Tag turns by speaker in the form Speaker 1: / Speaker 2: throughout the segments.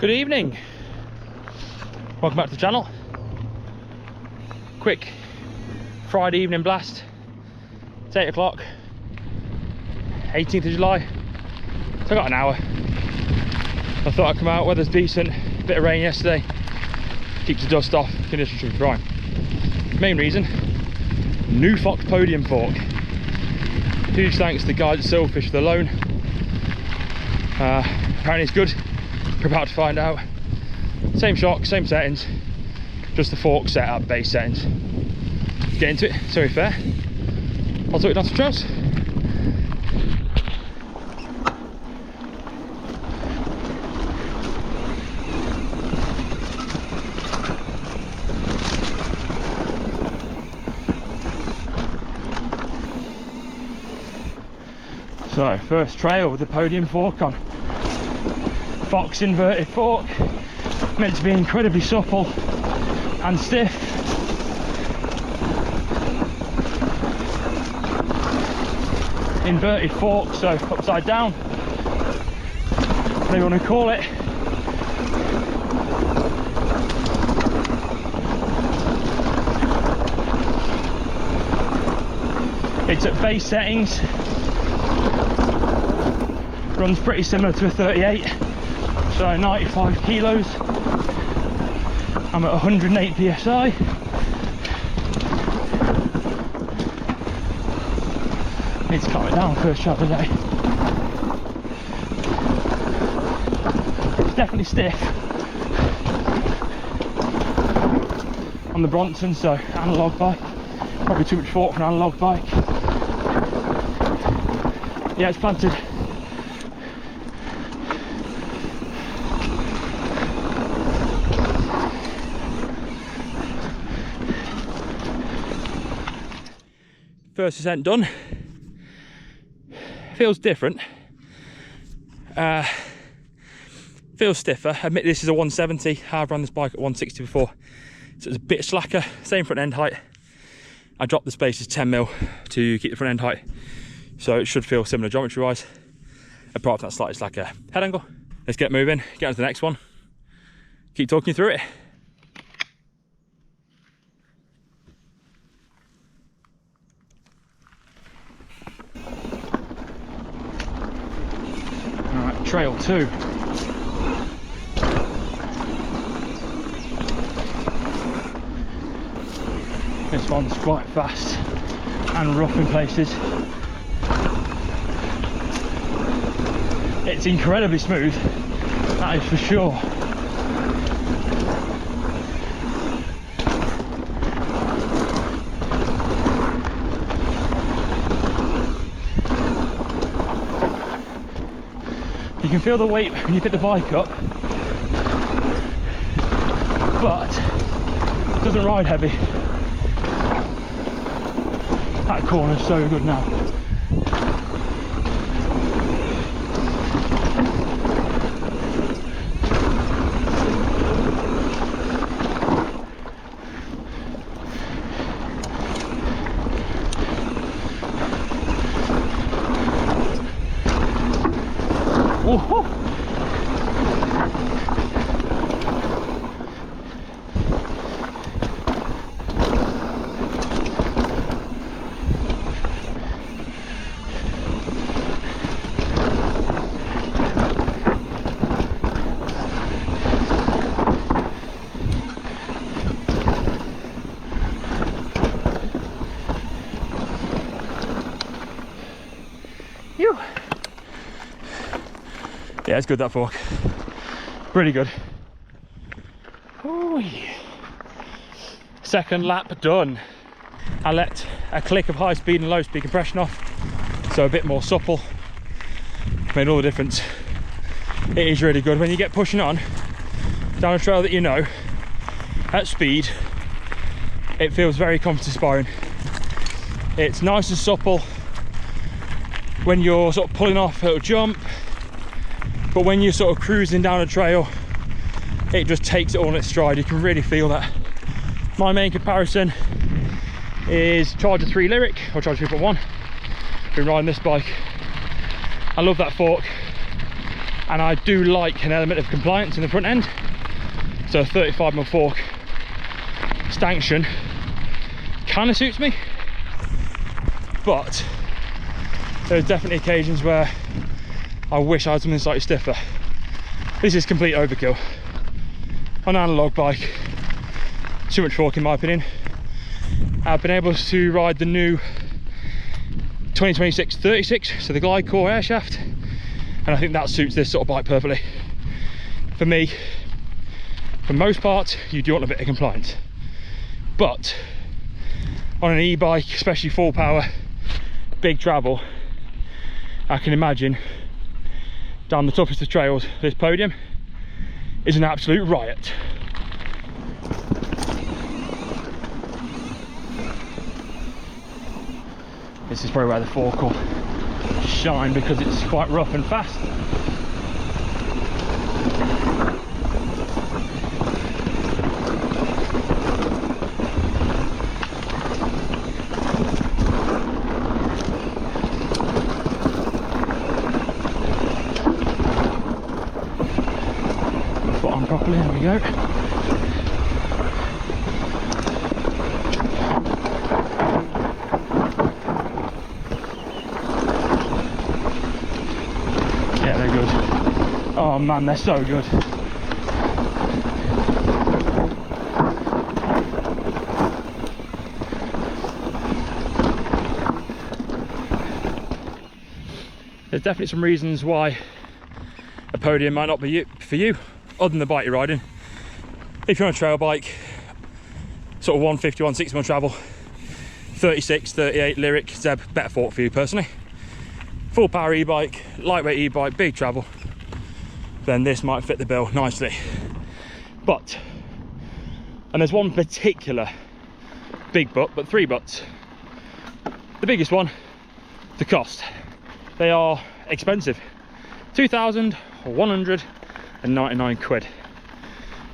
Speaker 1: Good evening, welcome back to the channel. Quick Friday evening blast. It's 8 o'clock, 18th of July, so I got an hour. I thought I'd come out, weather's decent, bit of rain yesterday, keeps the dust off, conditions should be fine. Main reason, new FOX Podium fork. Huge thanks to the guys at Silverfish for the loan. Apparently it's good, we're about to find out. Same shock, same settings, just the fork set up, base settings. Get into it, sorry fair. I'll talk you down some trails. So, first trail with the Podium fork on. FOX inverted fork, meant to be incredibly supple and stiff. Inverted fork, so upside down, whatever you want to call it. It's at base settings, runs pretty similar to a 38, so 95 kilos. I'm at 108 psi. Need to calm it down first shot of the day. It's definitely stiff on the Bronson, so analog bike. Probably too much fork for an analog bike. Yeah, it's planted. First ascent done. Feels different. Feels stiffer. I admit this is a 170. I've run this bike at 160 before, so it's a bit slacker. Same front end height. I dropped the spacers 10mm to keep the front end height, so it should feel similar geometry wise. Apart from that slightly slacker head angle. Let's get moving. Get on to the next one. Keep talking you through it. Trail 2. This one's quite fast and rough in places. It's incredibly smooth, that is for sure. You can feel the weight when you pick the bike up, but it doesn't ride heavy. That corner's so good now. Woohoo! Phew. Yeah, it's good, that fork. Really good. Ooh. Second lap done. I let a click of high speed and low speed compression off, so a bit more supple. Made all the difference. It is really good when you get pushing on down a trail that you know at speed. It feels very comfortable sparring. It's nice and supple when you're sort of pulling off, it'll jump. But when you're sort of cruising down a trail, it just takes it all in its stride. You can really feel that. My main comparison is Charger 3 Lyric, or Charger 3.1. Been riding this bike. I love that fork. and I do like an element of compliance in the front end. So a 35mm fork stanchion kind of suits me, but there's definitely occasions where I wish I had something slightly stiffer. This is complete overkill on an analog bike. Too much fork in my opinion. I've been able to ride the new 2026 36, so the glide core air shaft, and I think that suits this sort of bike perfectly. For me, for most parts, you do want a bit of compliance, but on an e-bike, especially full power, big travel, I can imagine down the toughest of trails, this podium is an absolute riot. This is probably where the fork will shine because it's quite rough and fast. Foot on properly, there we go. Yeah, they're good. Oh man, they're so good. There's definitely some reasons why a podium might not be for you, other than the bike you're riding. If you're on a trail bike, sort of 150, 160 mile travel, 36, 38 Lyric, Zeb, better fork for you personally. Full power e-bike, lightweight e-bike, big travel, then this might fit the bill nicely. But, and there's one particular big but three buts. The biggest one, the cost. They are expensive, 2,199 quid.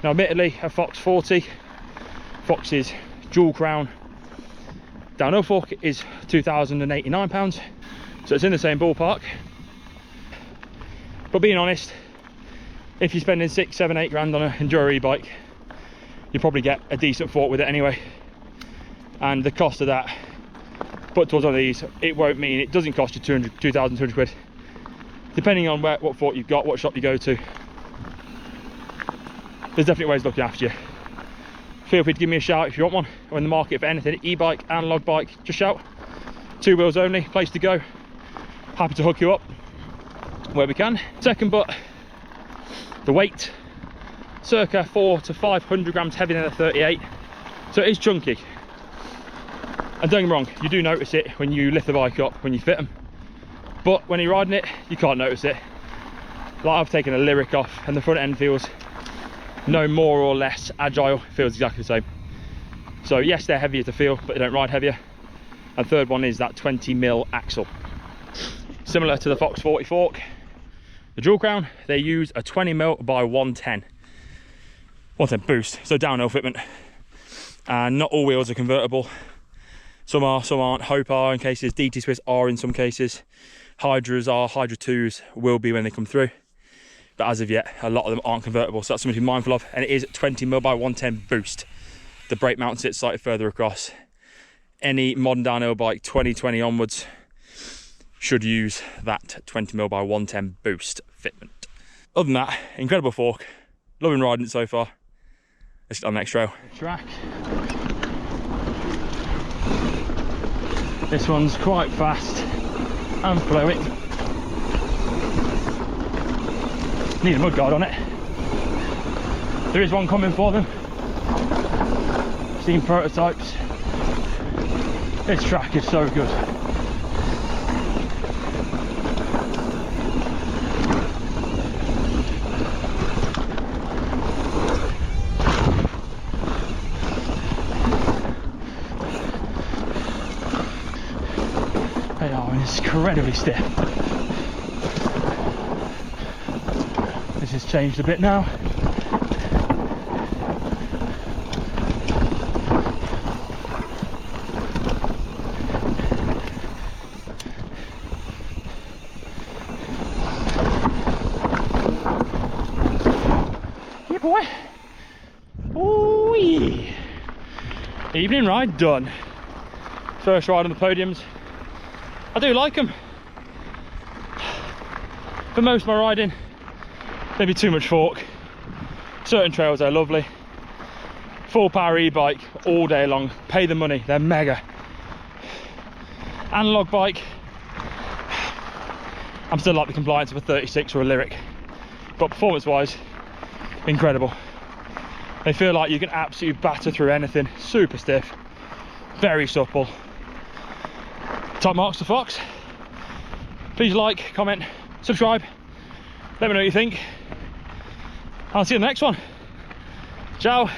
Speaker 1: Now admittedly, a FOX 40, Fox's dual crown downhill fork is £2,089, so it's in the same ballpark. But being honest, if you're spending 6, 7, 8 grand on an enduro e-bike, you probably get a decent fork with it anyway. And the cost of that, put towards one of these, it won't mean it doesn't cost you 2,200 quid. Depending on what fork you've got, what shop you go to, there's definitely ways of looking after you. Feel free to give me a shout if you want one, or in the market for anything, e-bike, analog bike, just shout. 2 wheels only, place to go. Happy to hook you up where we can. Second but, the weight, circa 400 to 500 grams heavier than a 38, so it is chunky. And don't get me wrong, you do notice it when you lift the bike up, when you fit them, but when you're riding it, you can't notice it. Like I've taken a Lyric off and the front end feels no more or less agile, it feels exactly the same. So yes, they're heavier to feel, but they don't ride heavier. And third one is that 20mm axle. Similar to the FOX 40 fork, the dual crown, they use a 20mm by 110 boost, so downhill fitment. And not all wheels are convertible. Some are, some aren't. Hope are in cases, DT Swiss are in some cases. Hydras are, Hydra 2s will be when they come through. But as of yet, a lot of them aren't convertible, so that's something to be mindful of. And it is 20mm by 110 boost. The brake mount sits slightly further across. Any modern downhill bike 2020 onwards should use that 20mm by 110 boost fitment. Other than that, incredible fork. Loving riding it so far. Let's get on the next trail. Track. This one's quite fast and flowy. Need a mudguard on it. There is one coming for them. Seen prototypes. This track is so good. They are incredibly stiff. This has changed a bit now. Hey! Evening ride done. First ride on the podiums. I do like them. For most of my riding, maybe too much fork. Certain trails are lovely. Full power e-bike all day long. Pay the money, they're mega. Analog bike, I'm still like the compliance of a 36 or a Lyric, but performance wise, incredible. They feel like you can absolutely batter through anything. Super stiff, very supple. Top marks to Fox. Please like, comment, subscribe. Let me know what you think. I'll see you in the next one. Ciao.